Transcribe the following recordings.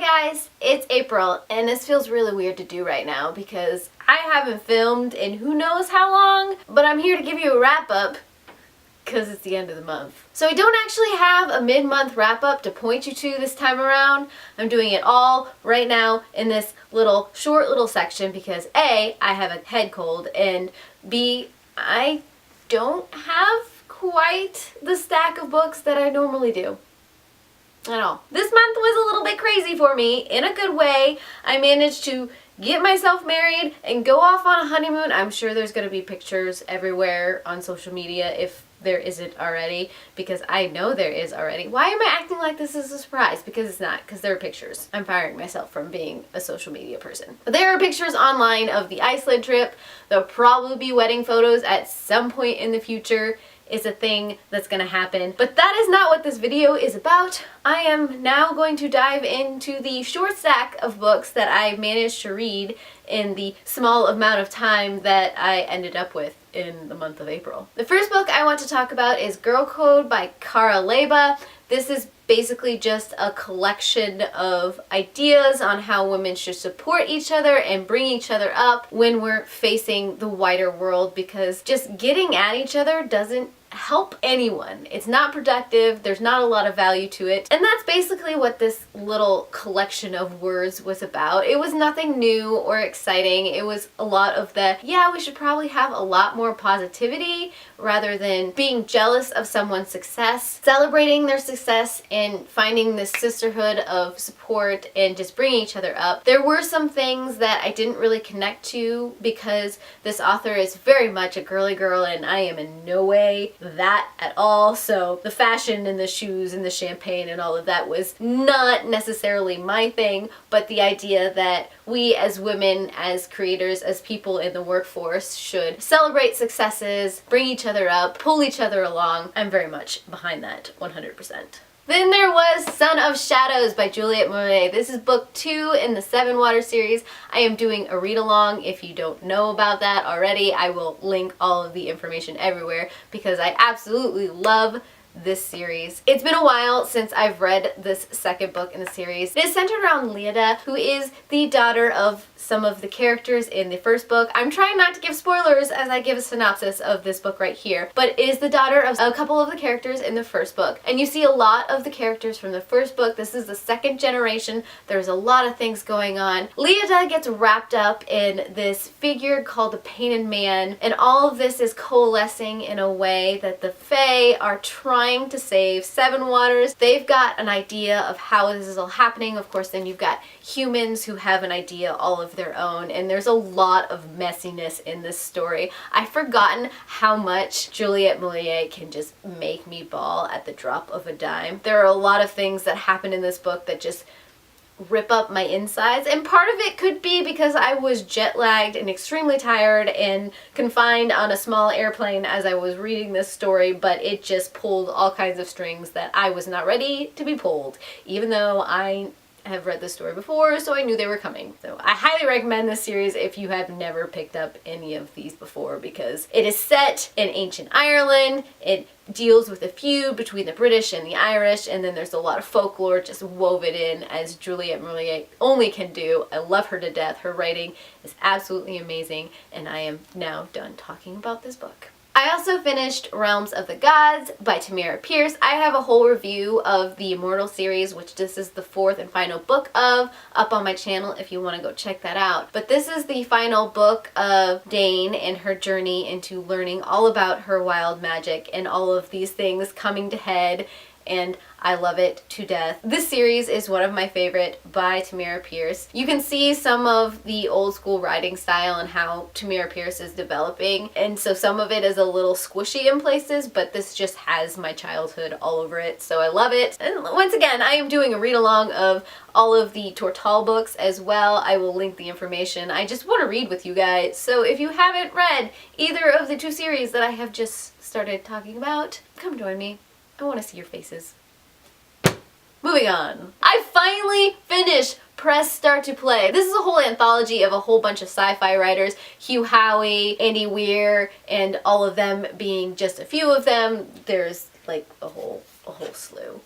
Hi guys, it's April, and this feels really weird to do right now because I haven't filmed in who knows how long, but I'm here to give you a wrap-up because it's the end of the month. So I don't actually have a mid-month wrap-up to point you to this time around. I'm doing it all right now in this short little section because A, I have a head cold, and B, I don't have quite the stack of books that I normally do. I know. This month was a little bit crazy for me, in a good way. I managed to get myself married and go off on a honeymoon. I'm sure there's going to be pictures everywhere on social media if there isn't already, because I know there is already. Why am I acting like this is a surprise? Because it's not, because there are pictures. I'm firing myself from being a social media person. But there are pictures online of the Iceland trip. There'll probably be wedding photos at some point in the future. Is a thing that's gonna happen. But that is not what this video is about. I am now going to dive into the short stack of books that I managed to read in the small amount of time that I ended up with in the month of April. The first book I want to talk about is Girl Code by Cara Leyba. This is basically just a collection of ideas on how women should support each other and bring each other up when we're facing the wider world, because just getting at each other doesn't help anyone. It's not productive, there's not a lot of value to it, and that's basically what this little collection of words was about. It was nothing new or exciting. It was a lot of the, yeah, we should probably have a lot more positivity rather than being jealous of someone's success, celebrating their success and finding this sisterhood of support and just bringing each other up. There were some things that I didn't really connect to because this author is very much a girly girl and I am in no way that at all. So the fashion and the shoes and the champagne and all of that was not necessarily my thing, but the idea that we as women, as creators, as people in the workforce should celebrate successes, bring each other up, pull each other along. I'm very much behind that 100%. Then there was Son of Shadows by Juliet. This is book 2 in the Seven Water series. I am doing a read-along. If you don't know about that already, I will link all of the information everywhere because I absolutely love this series. It's been a while since I've read this second book in the series. It is centered around Leyba, who is the daughter of some of the characters in the first book. I'm trying not to give spoilers as I give a synopsis of this book right here, but is the daughter of a couple of the characters in the first book. And you see a lot of the characters from the first book. This is the second generation. There's a lot of things going on. Leyba gets wrapped up in this figure called the Painted Man, and all of this is coalescing in a way that the Fae are trying to save Seven Waters. They've got an idea of how this is all happening. Of course, then you've got humans who have an idea all of their own, and there's a lot of messiness in this story. I've forgotten how much Juliet Marillier can just make me bawl at the drop of a dime. There are a lot of things that happen in this book that just rip up my insides, and part of it could be because I was jet lagged and extremely tired and confined on a small airplane as I was reading this story, but it just pulled all kinds of strings that I was not ready to be pulled, even though I have read this story before, so I knew they were coming. So I highly recommend this series if you have never picked up any of these before, because it is set in ancient Ireland. It deals with a feud between the British and the Irish, and then there's a lot of folklore just woven in, as Juliet Marillier only can do. I love her to death. Her writing is absolutely amazing, and I am now done talking about this book. I also finished Realms of the Gods by Tamora Pierce. I have a whole review of the Immortal series, which this is the 4th and final book of, up on my channel if you want to go check that out. But this is the final book of Dane and her journey into learning all about her wild magic and all of these things coming to head, and I love it to death. This series is one of my favorite by Tamora Pierce. You can see some of the old school writing style and how Tamora Pierce is developing, and so some of it is a little squishy in places, but this just has my childhood all over it, so I love it. And once again, I am doing a read-along of all of the Tortall books as well. I will link the information. I just want to read with you guys, so if you haven't read either of the 2 series that I have just started talking about, come join me. I want to see your faces. Moving on. I finally finished Press Start to Play. This is a whole anthology of a whole bunch of sci-fi writers. Hugh Howey, Andy Weir, and all of them being just a few of them. There's like a whole slew.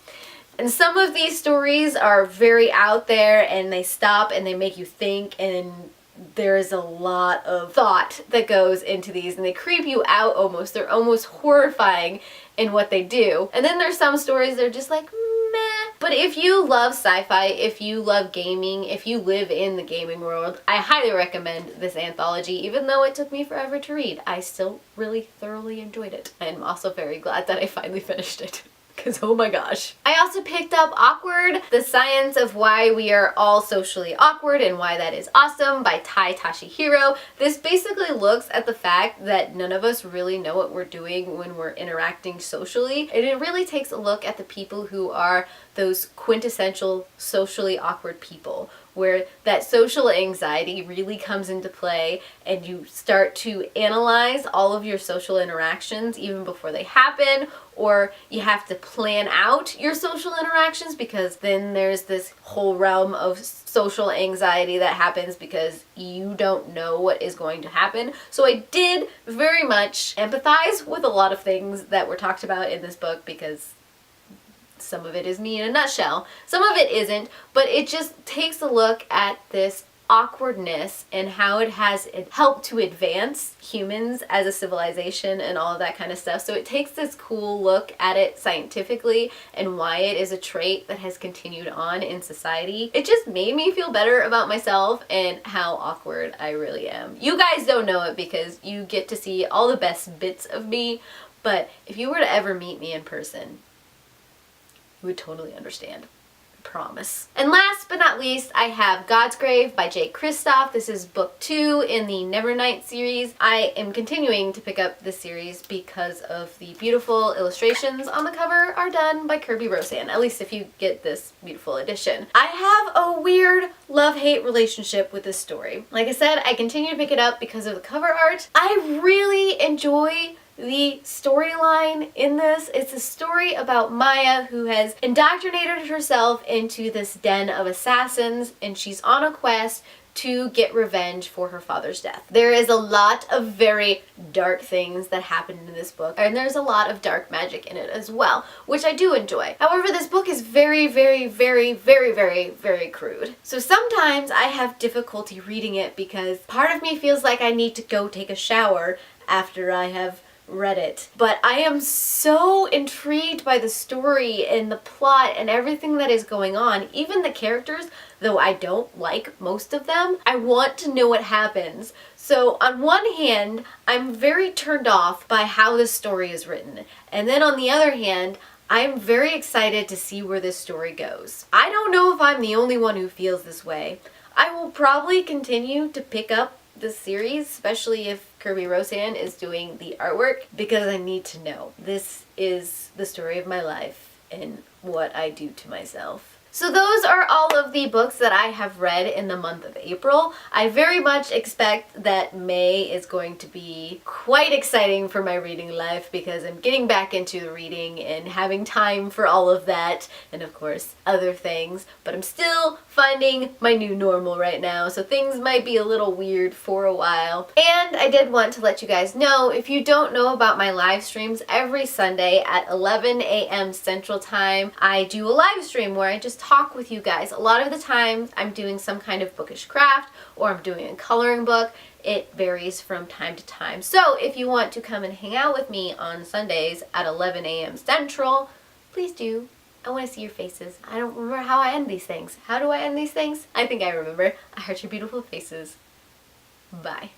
And some of these stories are very out there and they stop and they make you think, and there is a lot of thought that goes into these and they creep you out almost. They're almost horrifying in what they do. And then there's some stories that are just like, meh. But if you love sci-fi, if you love gaming, if you live in the gaming world, I highly recommend this anthology, even though it took me forever to read. I still really thoroughly enjoyed it. I'm also very glad that I finally finished it. Because oh my gosh. I also picked up Awkward, The Science of Why We Are All Socially Awkward and Why That Is Awesome by Tashiro. This basically looks at the fact that none of us really know what we're doing when we're interacting socially. And it really takes a look at the people who are those quintessential socially awkward people, where that social anxiety really comes into play and you start to analyze all of your social interactions even before they happen, or you have to plan out your social interactions because then there's this whole realm of social anxiety that happens because you don't know what is going to happen. So I did very much empathize with a lot of things that were talked about in this book because some of it is me in a nutshell. Some of it isn't, but it just takes a look at this awkwardness and how it has helped to advance humans as a civilization and all of that kind of stuff. So it takes this cool look at it scientifically and why it is a trait that has continued on in society. It just made me feel better about myself and how awkward I really am. You guys don't know it because you get to see all the best bits of me, but if you were to ever meet me in person, you would totally understand. I promise. And last but not least, I have Godsgrave by Jay Kristoff. This is book 2 in the Nevernight series. I am continuing to pick up this series because of the beautiful illustrations on the cover are done by Kirby Rosan, at least if you get this beautiful edition. I have a weird love-hate relationship with this story. Like I said, I continue to pick it up because of the cover art. I really enjoy the storyline in this. It's a story about Maya who has indoctrinated herself into this den of assassins, and she's on a quest to get revenge for her father's death. There is a lot of very dark things that happen in this book, and there's a lot of dark magic in it as well, which I do enjoy. However, this book is very, very, very, very, very, very crude. So sometimes I have difficulty reading it because part of me feels like I need to go take a shower after I have read it. But I am so intrigued by the story and the plot and everything that is going on. Even the characters, though I don't like most of them, I want to know what happens. So on one hand, I'm very turned off by how this story is written. And then on the other hand, I'm very excited to see where this story goes. I don't know if I'm the only one who feels this way. I will probably continue to pick up this series, especially if Kirby Rosan is doing the artwork, because I need to know. This is the story of my life and what I do to myself. So those are all of the books that I have read in the month of April. I very much expect that May is going to be quite exciting for my reading life because I'm getting back into the reading and having time for all of that and of course other things, but I'm still finding my new normal right now, so things might be a little weird for a while. And I did want to let you guys know, if you don't know about my live streams, every Sunday at 11 a.m. Central Time, I do a live stream where I just talk with you guys. A lot of the time I'm doing some kind of bookish craft or I'm doing a coloring book. It varies from time to time. So if you want to come and hang out with me on Sundays at 11 a.m. Central, please do. I want to see your faces. I don't remember how I end these things. How do I end these things? I think I remember. I heart your beautiful faces. Bye.